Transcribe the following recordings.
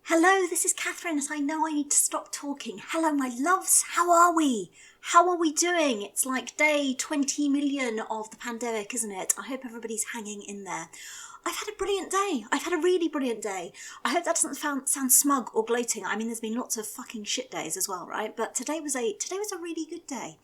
Hello, this is Catherine, as I know I need to stop talking. Hello, my loves, how are we? How are we doing? It's like day 20 million of the pandemic, isn't it? I hope everybody's hanging in there. I've had a brilliant day. I've had a really brilliant day. I hope that doesn't sound smug or gloating. I mean, there's been lots of fucking shit days as well, right? But today was a really good day.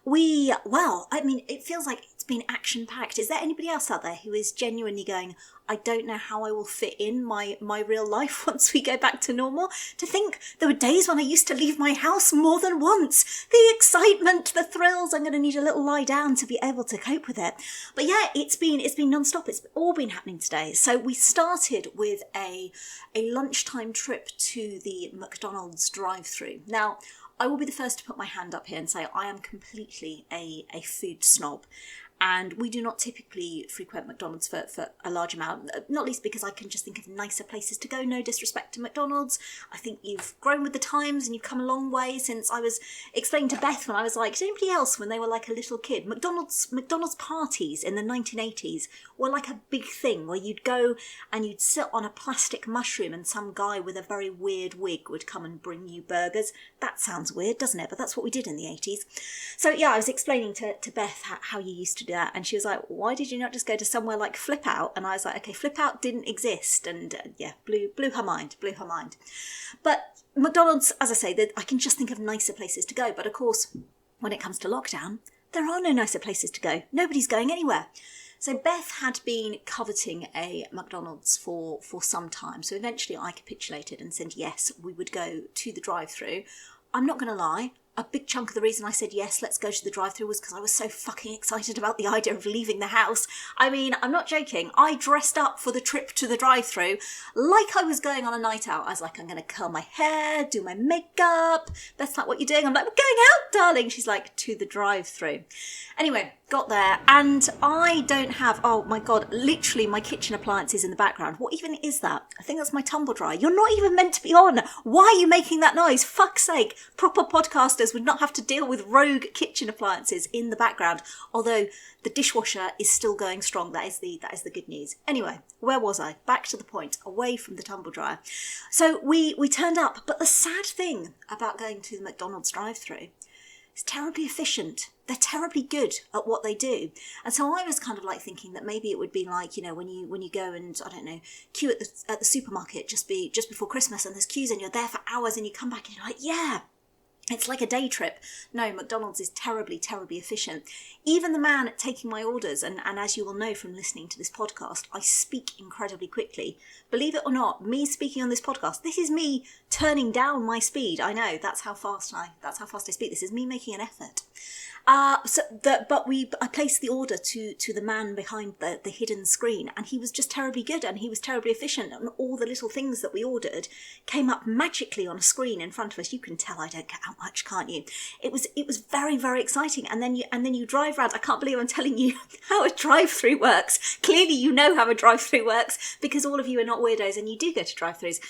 It feels like it's been action-packed. Is there anybody else out there who is genuinely going, I don't know how I will fit in my real life once we go back to normal? To think there were days when I used to leave my house more than once. The excitement, the thrills, I'm going to need a little lie down to be able to cope with it. But yeah, it's been non-stop. It's all been happening today. So we started with a lunchtime trip to the McDonald's drive-through. Now, I will be the first to put my hand up here and say I am completely a food snob. And we do not typically frequent McDonald's for a large amount, not least because I can just think of nicer places to go. No disrespect to McDonald's. I think you've grown with the times and you've come a long way since I was explaining to Beth when I was like, did anybody else when they were like a little kid? McDonald's parties in the 1980s were like a big thing where you'd go and you'd sit on a plastic mushroom and some guy with a very weird wig would come and bring you burgers. That sounds weird, doesn't it? But that's what we did in the 80s. So yeah, I was explaining to Beth how you used to do that, and she was like, why did you not just go to somewhere like Flip Out? And I was like, okay, Flip Out didn't exist, and blew her mind. But McDonald's, as I say, I can just think of nicer places to go, but of course when it comes to lockdown there are no nicer places to go. Nobody's going anywhere. So Beth had been coveting a McDonald's for some time, so eventually I capitulated and said yes, we would go to the drive-through. I'm not going to lie, a big chunk of the reason I said yes, let's go to the drive-thru was because I was so fucking excited about the idea of leaving the house. I mean, I'm not joking. I dressed up for the trip to the drive-thru like I was going on a night out. I was like, I'm going to curl my hair, do my makeup. That's not what you're doing. I'm like, we're going out, darling. She's like, to the drive-thru. Anyway, got there, and I don't have, oh my God, literally my kitchen appliances in the background. What even is that? I think that's my tumble dryer. You're not even meant to be on. Why are you making that noise? Fuck's sake. Proper podcasters would not have to deal with rogue kitchen appliances in the background, although the dishwasher is still going strong. That is the good news. Anyway, where was I? Back to the point, away from the tumble dryer. So we turned up, but the sad thing about going to the McDonald's drive-thru, it's terribly efficient. They're terribly good at what they do. And so I was kind of like thinking that maybe it would be like, you know, when you go and, I don't know, queue at the supermarket just before Christmas, and there's queues and you're there for hours and you come back and you're like, yeah, it's like a day trip. No, McDonald's is terribly, terribly efficient. Even the man taking my orders, and as you will know from listening to this podcast, I speak incredibly quickly. Believe it or not, me speaking on this podcast, this is me turning down my speed. I know, that's how fast I speak. This is me making an effort. I placed the order to the man behind the hidden screen, and he was just terribly good and he was terribly efficient, and all the little things that we ordered came up magically on a screen in front of us. You can tell I don't get out much, can't you? It was very, very exciting. And then you drive around. I can't believe I'm telling you how a drive-through works. Clearly you know how a drive-through works because all of you are not weirdos and you do go to drive-throughs.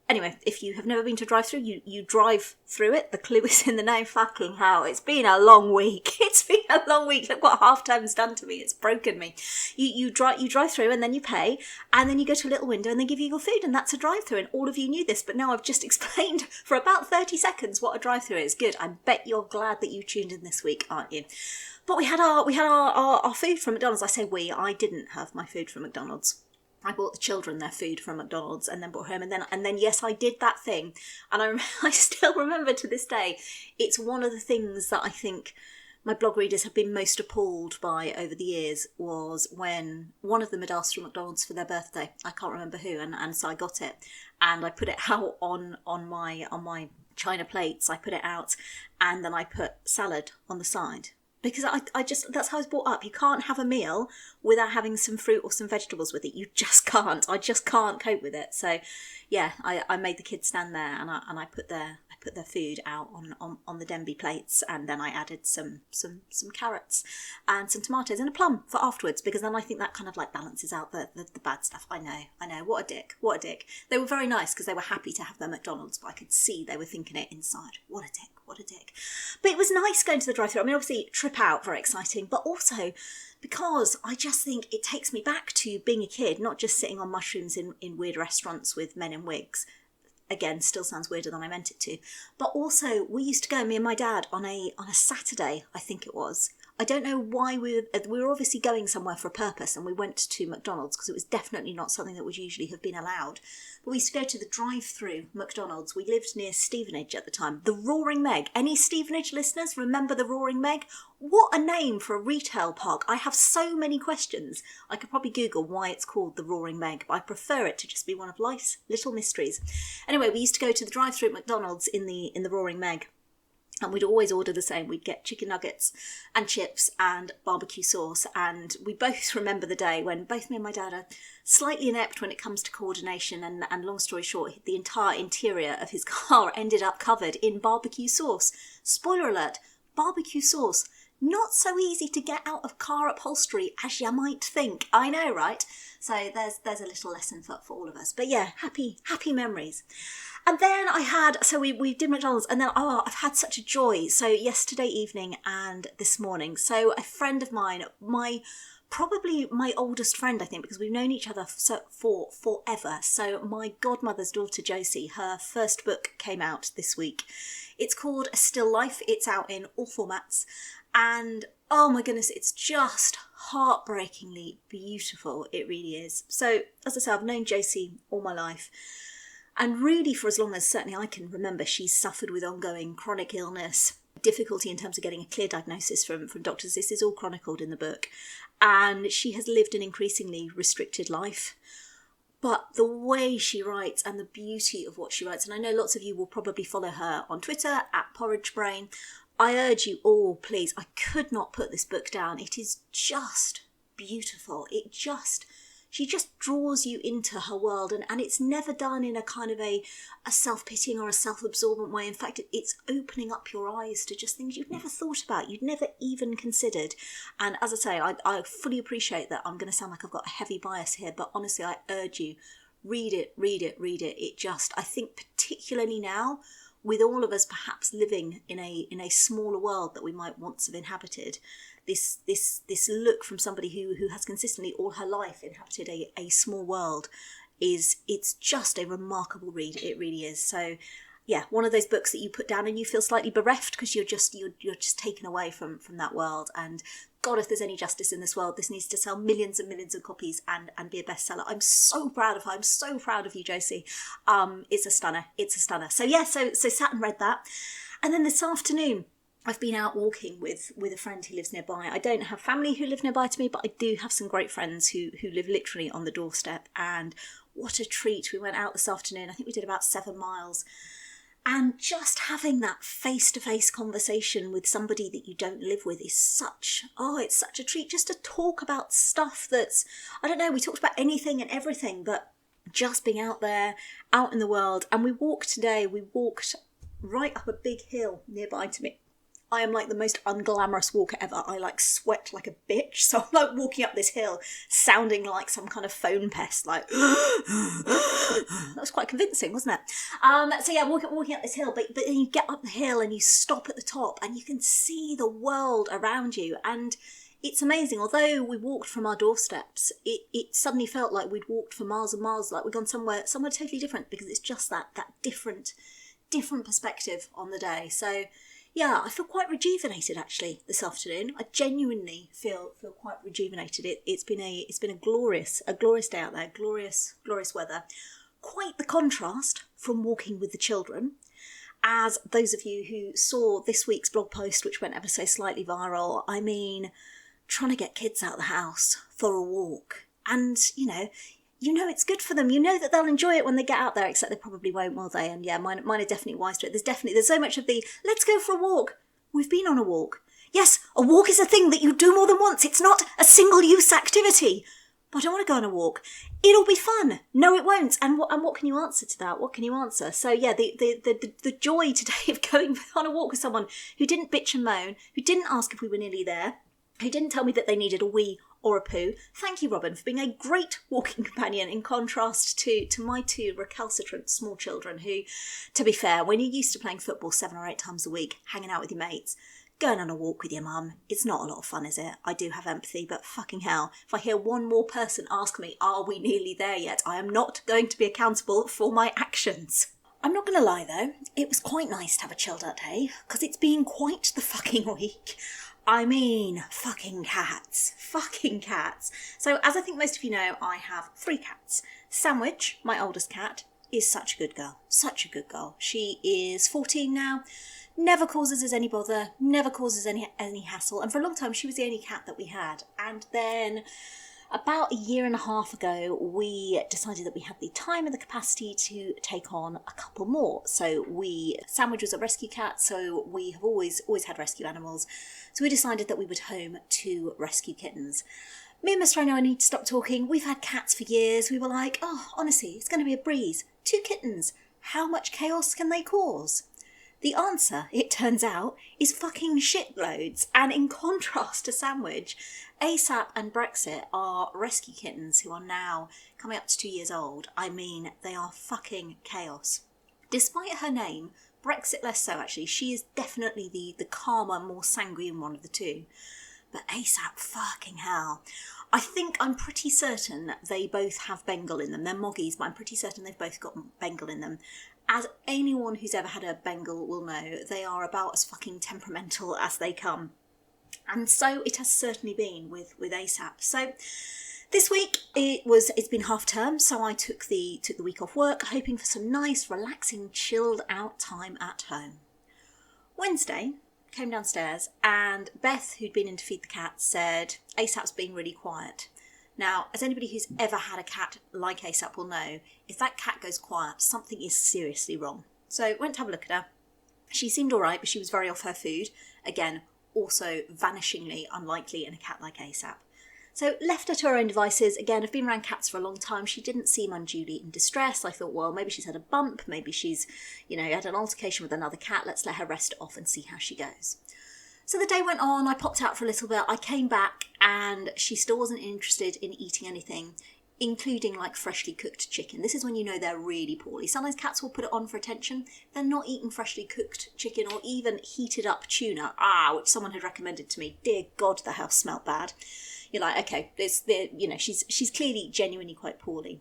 Anyway, if you have never been to a drive-thru, you drive through it. The clue is in the name. Fucking hell, it's been a long week. It's been a long week. Look what half term's done to me. It's broken me. You drive through and then you pay, and then you go to a little window and they give you your food, and that's a drive-thru. And all of you knew this, but now I've just explained for about 30 seconds what a drive-thru is. Good. I bet you're glad that you tuned in this week, aren't you? But we had our food from McDonald's. I say we. I didn't have my food from McDonald's. I bought the children their food from McDonald's and then brought home, and then yes, I did that thing, and I still remember to this day. It's one of the things that I think my blog readers have been most appalled by over the years was when one of them had asked for McDonald's for their birthday. I can't remember who, and so I got it, and I put it out on my china plates. I put it out, and then I put salad on the side. Because I just, that's how I was brought up. You can't have a meal without having some fruit or some vegetables with it. You just can't. I just can't cope with it. So, yeah, I made the kids stand there and I put their food out on the Denby plates, and then I added some carrots and some tomatoes and a plum for afterwards, because then I think that kind of like balances out the bad stuff. I know. What a dick. They were very nice because they were happy to have their McDonald's, but I could see they were thinking it inside. What a dick. But it was nice going to the drive-thru. I mean, obviously, trip out, very exciting, but also because I just think it takes me back to being a kid, not just sitting on mushrooms in weird restaurants with men in wigs. again, still sounds weirder than I meant it to. But also, we used to go, me and my dad, on a Saturday, I think it was. I don't know why we were obviously going somewhere for a purpose, and we went to McDonald's because it was definitely not something that would usually have been allowed. But we used to go to the drive-through McDonald's. We lived near Stevenage at the time. The Roaring Meg. Any Stevenage listeners remember the Roaring Meg? What a name for a retail park. I have so many questions. I could probably Google why it's called the Roaring Meg, but I prefer it to just be one of life's little mysteries. Anyway, we used to go to the drive-through McDonald's in the Roaring Meg. And we'd always order the same. We'd get chicken nuggets and chips and barbecue sauce. And we both remember the day when both me and my dad are slightly inept when it comes to coordination. And long story short, the entire interior of his car ended up covered in barbecue sauce. Spoiler alert, barbecue sauce. Not so easy to get out of car upholstery as you might think. I know, right? So there's a little lesson for all of us. But yeah, happy memories. And then we did McDonald's, and then, I've had such a joy. So yesterday evening and this morning, so a friend of mine, probably my oldest friend, I think, because we've known each other for forever. So my godmother's daughter, Josie, her first book came out this week. It's called A Still Life. It's out in all formats. And oh my goodness, it's just heartbreakingly beautiful. It really is. So, as I say, I've known Josie all my life. And really, for as long as certainly I can remember, she's suffered with ongoing chronic illness, difficulty in terms of getting a clear diagnosis from doctors. This is all chronicled in the book. And she has lived an increasingly restricted life. But the way she writes and the beauty of what she writes, and I know lots of you will probably follow her on Twitter, @PorridgeBrain. I urge you all, please, I could not put this book down. It is just beautiful. She just draws you into her world, and it's never done in a kind of a self-pitying or a self-absorbent way. In fact, it's opening up your eyes to just things you've never thought about, you'd never even considered. And as I say, I fully appreciate that I'm going to sound like I've got a heavy bias here, but honestly, I urge you, read it. It just, I think particularly now, with all of us perhaps living in a smaller world that we might once have inhabited, this look from somebody who has consistently all her life inhabited a small world it's just a remarkable read. It really is. So yeah, one of those books that you put down and you feel slightly bereft because you're just taken away from that world. And God, if there's any justice in this world, this needs to sell millions and millions of copies and be a bestseller. I'm so proud of her. I'm so proud of you, Josie. It's a stunner. So yeah, so sat and read that. And then this afternoon, I've been out walking with a friend who lives nearby. I don't have family who live nearby to me, but I do have some great friends who live literally on the doorstep. And what a treat. We went out this afternoon. I think we did about 7 miles. And just having that face-to-face conversation with somebody that you don't live with is it's such a treat. Just to talk about stuff that's, I don't know, we talked about anything and everything, but just being out there, out in the world. And we walked right up a big hill nearby to me. I am like the most unglamorous walker ever. I sweat like a bitch. So I'm walking up this hill sounding like some kind of phone pest, that was quite convincing, wasn't it? So yeah, walking up this hill, but then you get up the hill and you stop at the top and you can see the world around you. And it's amazing. Although we walked from our doorsteps, it suddenly felt like we'd walked for miles and miles, like we'd gone somewhere totally different, because it's just that different perspective on the day. So yeah, I feel quite rejuvenated actually this afternoon. I genuinely feel quite rejuvenated. It's been a glorious day out there, glorious weather. Quite the contrast from walking with the children. As those of you who saw this week's blog post, which went ever so slightly viral, I mean, trying to get kids out of the house for a walk. And, you know it's good for them. You know that they'll enjoy it when they get out there, except they probably won't, will they? And yeah, mine are definitely wise to it. There's so much of the, let's go for a walk. We've been on a walk. Yes, a walk is a thing that you do more than once. It's not a single-use activity. But I don't want to go on a walk. It'll be fun. No, it won't. And what can you answer to that? What can you answer? So yeah, the joy today of going on a walk with someone who didn't bitch and moan, who didn't ask if we were nearly there, who didn't tell me that they needed a wee or a poo. Thank you, Robin, for being a great walking companion in contrast to my two recalcitrant small children who, to be fair, when you're used to playing football 7 or 8 times a week, hanging out with your mates, going on a walk with your mum, it's not a lot of fun, is it? I do have empathy, but fucking hell, if I hear one more person ask me, are we nearly there yet? I am not going to be accountable for my actions. I'm not going to lie though, it was quite nice to have a chilled out day, because it's been quite the fucking week. I mean, fucking cats. Fucking cats. So, as I think most of you know, I have 3 cats. Sandwich, my oldest cat, is such a good girl. Such a good girl. She is 14 now, never causes us any bother, never causes any hassle, and for a long time she was the only cat that we had. And then about a year and a half ago, we decided that we had the time and the capacity to take on a couple more. So Sandwich was a rescue cat, so we have always had rescue animals. So we decided that we would home 2 rescue kittens. Me and Mr. I know I need to stop talking. We've had cats for years. We were like, oh, honestly, it's going to be a breeze. 2 kittens. How much chaos can they cause? The answer, it turns out, is fucking shitloads. And in contrast to Sandwich, ASAP and Brexit are rescue kittens who are now coming up to 2 years old. I mean, they are fucking chaos. Despite her name, Brexit less so actually, she is definitely the calmer, more sanguine one of the 2. But ASAP, fucking hell. I'm pretty certain they both have Bengal in them. They're Moggies, but I'm pretty certain they've both got Bengal in them. As anyone who's ever had a Bengal will know, they are about as fucking temperamental as they come. And so it has certainly been with ASAP. So this week it's been half term, so I took the week off work, hoping for some nice, relaxing, chilled out time at home. Wednesday, came downstairs and Beth, who'd been in to feed the cat, said ASAP's being really quiet. Now, as anybody who's ever had a cat like ASAP will know, if that cat goes quiet, something is seriously wrong. So went to have a look at her. She seemed all right, but she was very off her food. Again, also vanishingly unlikely in a cat like ASAP. So left her to her own devices. Again, I've been around cats for a long time. She didn't seem unduly in distress. I thought, well, maybe she's had a bump. Maybe she's, had an altercation with another cat. Let's let her rest off and see how she goes. So the day went on, I popped out for a little bit, I came back and she still wasn't interested in eating anything, including like freshly cooked chicken. This is when you know they're really poorly. Sometimes cats will put it on for attention. They're not eating freshly cooked chicken or even heated up tuna, which someone had recommended to me. Dear God, the house smelled bad. You're like, okay, she's clearly genuinely quite poorly.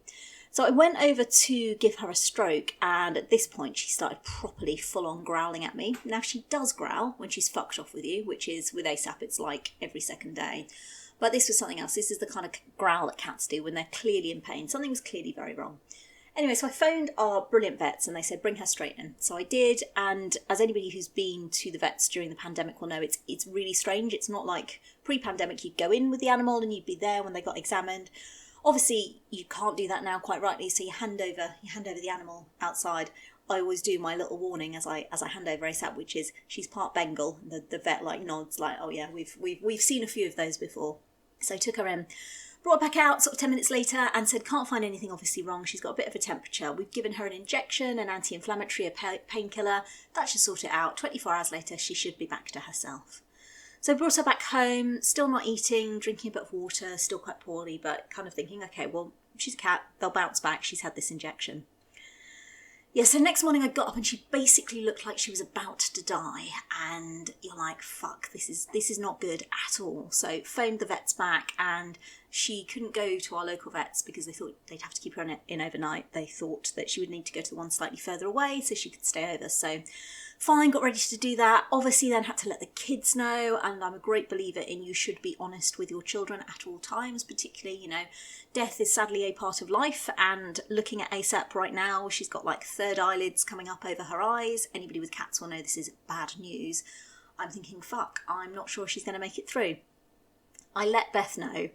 So I went over to give her a stroke, and at this point she started properly full-on growling at me. Now, she does growl when she's fucked off with you, which is, with ASAP, it's like every second day. But this was something else. This is the kind of growl that cats do when they're clearly in pain. Something was clearly very wrong. Anyway, so I phoned our brilliant vets, and they said, bring her straight in. So I did, and as anybody who's been to the vets during the pandemic will know, it's really strange. It's not like pre-pandemic you'd go in with the animal and you'd be there when they got examined. Obviously, you can't do that now quite rightly, so you hand over the animal outside. I always do my little warning as I hand over ASAP, which is she's part Bengal. The vet nods like, oh yeah, we've seen a few of those before. So I took her in, brought her back out sort of 10 minutes later and said, can't find anything obviously wrong. She's got a bit of a temperature. We've given her an injection, an anti-inflammatory, a painkiller. That should sort it out. 24 hours later, she should be back to herself. So I brought her back home, still not eating, drinking a bit of water, still quite poorly, but kind of thinking, okay, well, she's a cat, they'll bounce back, she's had this injection. Yeah, so next morning I got up and she basically looked like she was about to die, and you're like, fuck, this is not good at all. So phoned the vets back, and she couldn't go to our local vets because they thought they'd have to keep her in overnight. They thought that she would need to go to the one slightly further away so she could stay over. So fine, got ready to do that. Obviously then had to let the kids know, and I'm a great believer in you should be honest with your children at all times, particularly, death is sadly a part of life, and looking at ASAP right now, she's got like third eyelids coming up over her eyes. Anybody with cats will know this is bad news. I'm thinking, fuck, I'm not sure she's going to make it through. I let Beth know.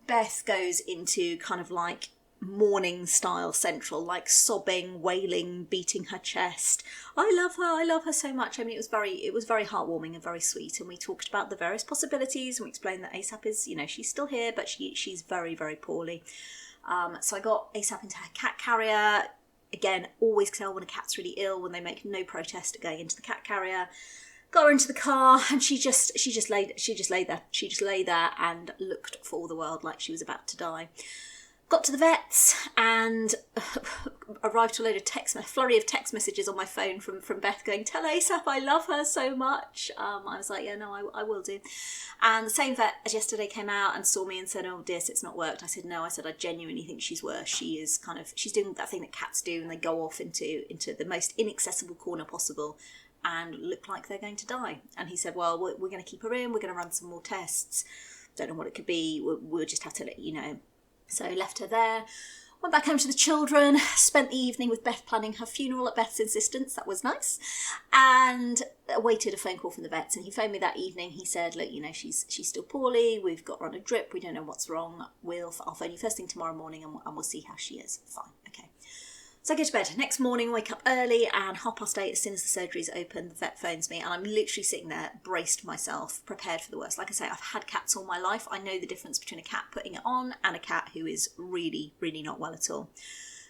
Beth goes into kind of like mourning style central, like sobbing, wailing, beating her chest. I love her so much. I mean, it was very heartwarming and very sweet, and we talked about the various possibilities, and we explained that ASAP is, she's still here, but she's very, very poorly. So I got ASAP into her cat carrier. Again, always tell when a cat's really ill when they make no protest at going into the cat carrier. Got her into the car, and she just lay there and looked for all the world like she was about to die. Got to the vets and arrived to a load of flurry of text messages on my phone from Beth going, tell ASAP I love her so much. I was like, yeah, no, I will do. And the same vet as yesterday came out and saw me and said, oh dear, it's not worked. I said, no, I said, I genuinely think she's worse. She's doing that thing that cats do and they go off into the most inaccessible corner possible and look like they're going to die. And he said, well, we're going to keep her in, we're going to run some more tests. Don't know what it could be, we'll just have to let you know. So left her there, went back home to the children, spent the evening with Beth planning her funeral at Beth's insistence. That was nice. And awaited a phone call from the vets. And he phoned me that evening. He said, look, she's still poorly. We've got her on a drip. We don't know what's wrong. I'll phone you first thing tomorrow morning and we'll see how she is. Fine. Okay. So I go to bed. Next morning, wake up early, and 8:30, as soon as the surgery's open, the vet phones me, and I'm literally sitting there, braced myself, prepared for the worst. Like I say, I've had cats all my life. I know the difference between a cat putting it on and a cat who is really, really not well at all.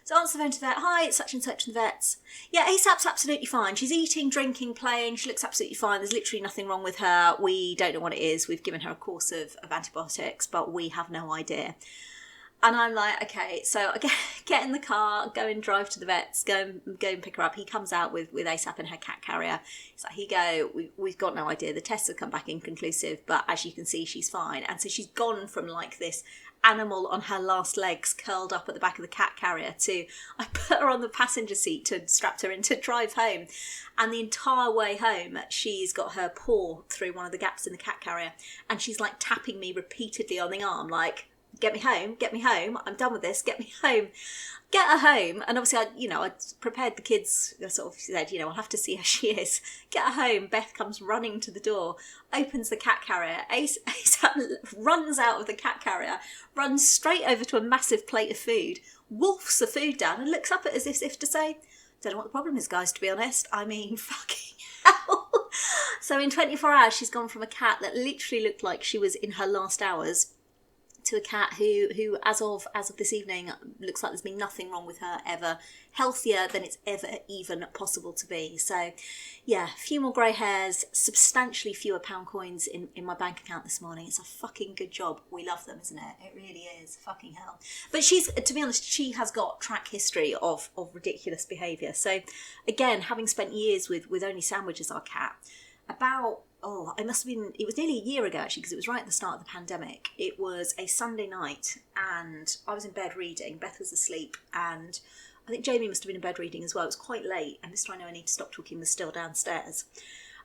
So I answer the phone to the vet. Hi, it's such and such, and the vets. Yeah, ASAP's absolutely fine. She's eating, drinking, playing. She looks absolutely fine. There's literally nothing wrong with her. We don't know what it is. We've given her a course of antibiotics, but we have no idea. And I'm like, okay, so I get in the car, go and drive to the vets, go and pick her up. He comes out with ASAP and her cat carrier. He's like, here you go, we've got no idea. The tests have come back inconclusive, but as you can see, she's fine. And so she's gone from like this animal on her last legs curled up at the back of the cat carrier to, I put her on the passenger seat to strapped her in to drive home. And the entire way home, she's got her paw through one of the gaps in the cat carrier. And she's like tapping me repeatedly on the arm, like, get me home, I'm done with this, get me home. Get her home, and obviously I prepared the kids, I sort of said, I'll have to see how she is. Get her home, Beth comes running to the door, opens the cat carrier, ASAP runs out of the cat carrier, runs straight over to a massive plate of food, wolfs the food down and looks up at us as if to say, don't know what the problem is, guys, to be honest. I mean, fucking hell. So in 24 hours, she's gone from a cat that literally looked like she was in her last hours to a cat who as of this evening looks like there's been nothing wrong with her ever, healthier than it's ever even possible to be. So yeah, a few more grey hairs, substantially fewer pound coins in my bank account this morning. It's a fucking good job. We love them, isn't it? It really is. Fucking hell. But she's, to be honest, she has got track history of ridiculous behaviour. So again, having spent years with only Sandwich as our cat, it was nearly a year ago actually, because it was right at the start of the pandemic. It was a Sunday night and I was in bed reading. Beth was asleep and I think Jamie must have been in bed reading as well. It was quite late and Mr. I Know I Need to Stop Talking was still downstairs.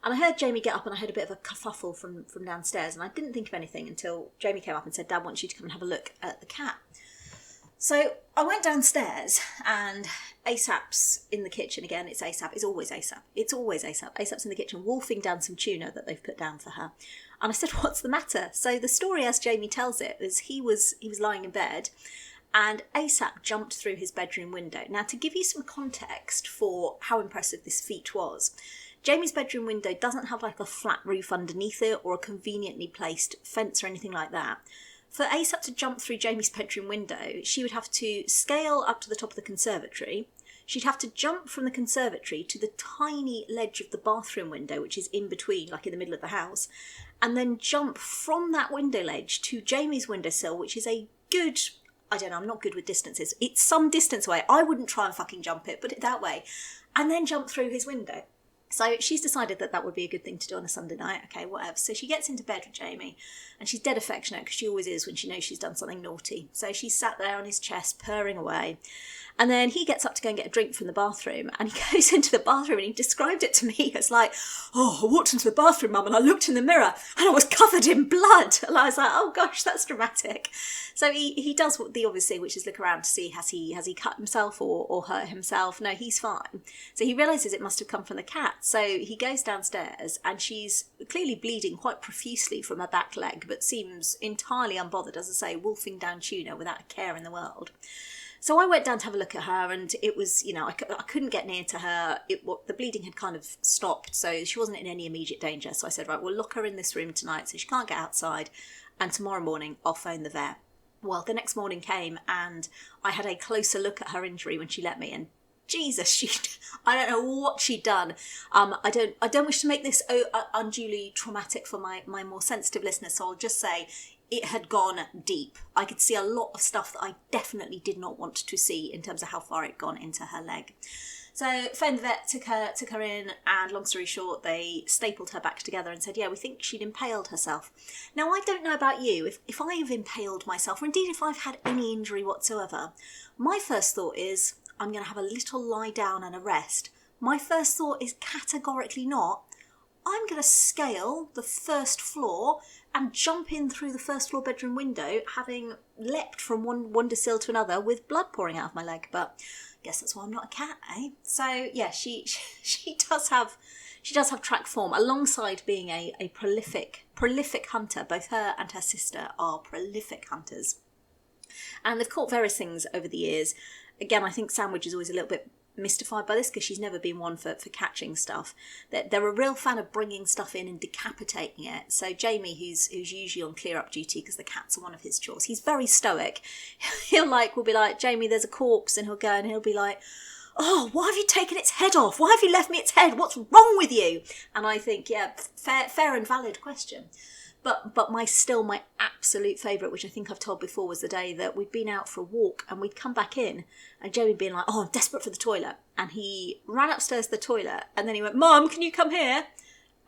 And I heard Jamie get up and I heard a bit of a kerfuffle from downstairs, and I didn't think of anything until Jamie came up and said, Dad wants you to come and have a look at the cat. So I went downstairs and ASAP's in the kitchen again. It's ASAP. It's always ASAP. It's always ASAP. ASAP's in the kitchen wolfing down some tuna that they've put down for her. And I said, what's the matter? So the story as Jamie tells it is he was lying in bed and ASAP jumped through his bedroom window. Now, to give you some context for how impressive this feat was, Jamie's bedroom window doesn't have like a flat roof underneath it or a conveniently placed fence or anything like that. For ASAP to jump through Jamie's bedroom window, she would have to scale up to the top of the conservatory. She'd have to jump from the conservatory to the tiny ledge of the bathroom window, which is in between, like in the middle of the house, and then jump from that window ledge to Jamie's windowsill, which is a good, I don't know, I'm not good with distances. It's some distance away. I wouldn't try and fucking jump it, put it that way. And then jump through his window. So she's decided that would be a good thing to do on a Sunday night. Okay, whatever. So she gets into bed with Jamie and she's dead affectionate because she always is when she knows she's done something naughty. So she's sat there on his chest purring away. And then he gets up to go and get a drink from the bathroom and he goes into the bathroom and he described it to me as like, oh, I walked into the bathroom, Mum, and I looked in the mirror and I was covered in blood. And I was like, oh gosh, that's dramatic. So he does the obvious thing, which is look around to see has he cut himself or hurt himself. No, he's fine. So he realises it must have come from the cat. So he goes downstairs and she's clearly bleeding quite profusely from her back leg, but seems entirely unbothered, as I say, wolfing down tuna without a care in the world. So I went down to have a look at her and it was, I couldn't get near to her. The bleeding had kind of stopped, so she wasn't in any immediate danger. So I said, right, we'll lock her in this room tonight so she can't get outside, and tomorrow morning I'll phone the vet. Well, the next morning came and I had a closer look at her injury when she let me, and Jesus, I don't know what she'd done. I don't wish to make this unduly traumatic for my more sensitive listeners, so I'll just say it had gone deep. I could see a lot of stuff that I definitely did not want to see in terms of how far it had gone into her leg. So phoned the vet, took her in, and long story short, they stapled her back together and said, yeah, we think she'd impaled herself. Now, I don't know about you, if I have impaled myself, or indeed if I've had any injury whatsoever, my first thought is, I'm going to have a little lie down and a rest. My first thought is categorically not. I'm going to scale the first floor and jump in through the first floor bedroom window, having leapt from one windowsill to another with blood pouring out of my leg. But I guess that's why I'm not a cat, eh? So yeah, she does have track form, alongside being a prolific hunter. Both her and her sister are prolific hunters, and they've caught various things over the years. Again, I think Sandwich is always a little bit mystified by this because she's never been one for catching stuff. They're a real fan of bringing stuff in and decapitating it. So Jamie, who's usually on clear up duty because the cats are one of his chores, he's very stoic. We'll be like, Jamie, there's a corpse, and he'll go and he'll be like, oh, why have you taken its head off? Why have you left me its head? What's wrong with you? And I think, yeah, fair and valid question. But my absolute favourite, which I think I've told before, was the day that we'd been out for a walk and we'd come back in and Joey being like, oh, I'm desperate for the toilet. And he ran upstairs to the toilet and then he went, Mum, can you come here?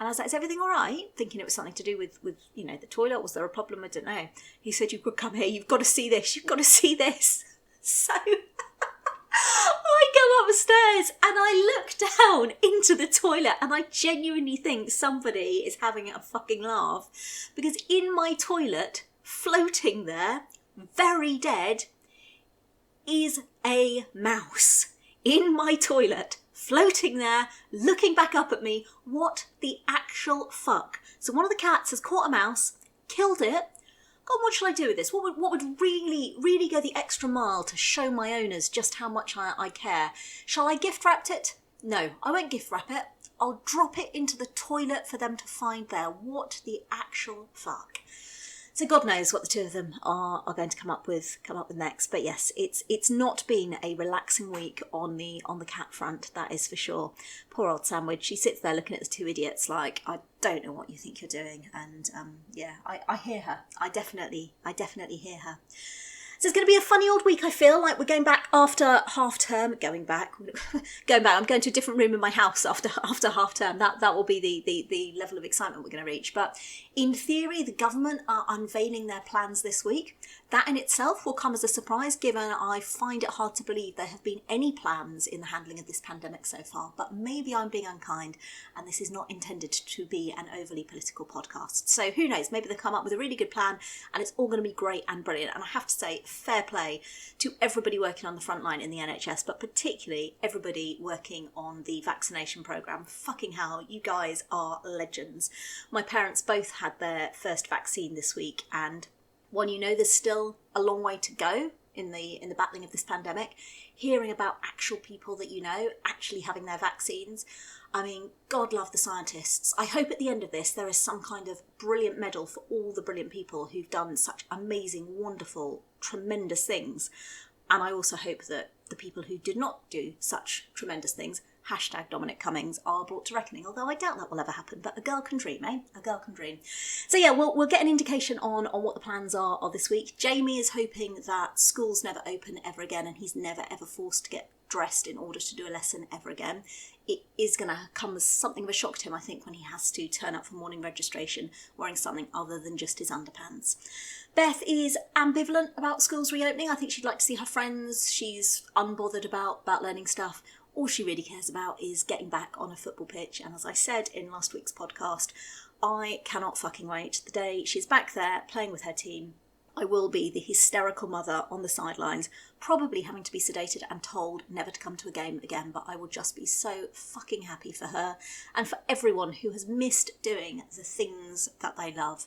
And I was like, is everything all right? Thinking it was something to do with the toilet. Was there a problem? I don't know. He said, you could come here. You've got to see this. You've got to see this. So I go upstairs and I look down into the toilet and I genuinely think somebody is having a fucking laugh, because in my toilet, floating there, very dead, is a mouse. In my toilet, floating there, looking back up at me. What the actual fuck? So one of the cats has caught a mouse, killed it. God, what shall I do with this? What would really, really go the extra mile to show my owners just how much I care? Shall I gift wrap it? No, I won't gift wrap it. I'll drop it into the toilet for them to find there. What the actual fuck? So God knows what the two of them are going to come up with next. But yes, it's not been a relaxing week on the cat front, that is for sure. Poor old Sandwich. She sits there looking at the two idiots like, I don't know what you think you're doing. And yeah, I hear her. I definitely hear her. So it's going to be a funny old week, I feel like. We're going back after half term. Going back. I'm going to a different room in my house after half term. That will be the level of excitement we're going to reach. But in theory, the government are unveiling their plans this week. That in itself will come as a surprise, given I find it hard to believe there have been any plans in the handling of this pandemic so far. But maybe I'm being unkind, and this is not intended to be an overly political podcast. So who knows? Maybe they'll come up with a really good plan, and it's all going to be great and brilliant. And I have to say, fair play to everybody working on the front line in the NHS, but particularly everybody working on the vaccination programme. Fucking hell, you guys are legends. My parents both had their first vaccine this week, and when you know there's still a long way to go in the battling of this pandemic, hearing about actual people that you know actually having their vaccines, I mean, God love the scientists. I hope at the end of this there is some kind of brilliant medal for all the brilliant people who've done such amazing, wonderful, tremendous things. And I also hope that the people who did not do such tremendous things, hashtag Dominic Cummings, are brought to reckoning. Although I doubt that will ever happen, but a girl can dream, eh? A girl can dream. So yeah, we'll get an indication on what the plans are this week. Jamie is hoping that schools never open ever again, and he's never ever forced to get dressed in order to do a lesson ever again. It is going to come as something of a shock to him, I think, when he has to turn up for morning registration wearing something other than just his underpants. Beth is ambivalent about schools reopening. I think she'd like to see her friends. She's unbothered about learning stuff. All she really cares about is getting back on a football pitch. And as I said in last week's podcast, I cannot fucking wait. The day she's back there playing with her team, I will be the hysterical mother on the sidelines, probably having to be sedated and told never to come to a game again, but I will just be so fucking happy for her and for everyone who has missed doing the things that they love.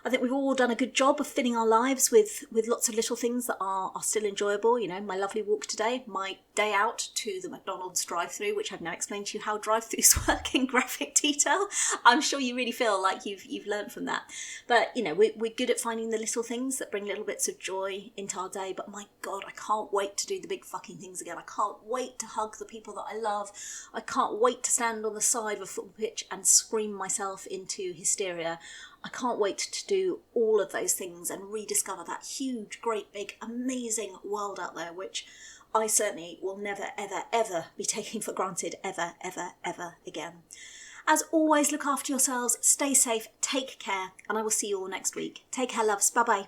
I think we've all done a good job of filling our lives with lots of little things that are still enjoyable. You know, my lovely walk today, my day out to the McDonald's drive-through, which I've now explained to you how drive-thrus work in graphic detail. I'm sure you really feel like you've learned from that. But, you know, we're good at finding the little things that bring little bits of joy into our day. But my God, I can't wait to do the big fucking things again. I can't wait to hug the people that I love. I can't wait to stand on the side of a football pitch and scream myself into hysteria. I can't wait to do all of those things and rediscover that huge, great, big, amazing world out there, which I certainly will never, ever, ever be taking for granted ever, ever, ever again. As always, look after yourselves, stay safe, take care, and I will see you all next week. Take care, loves. Bye-bye.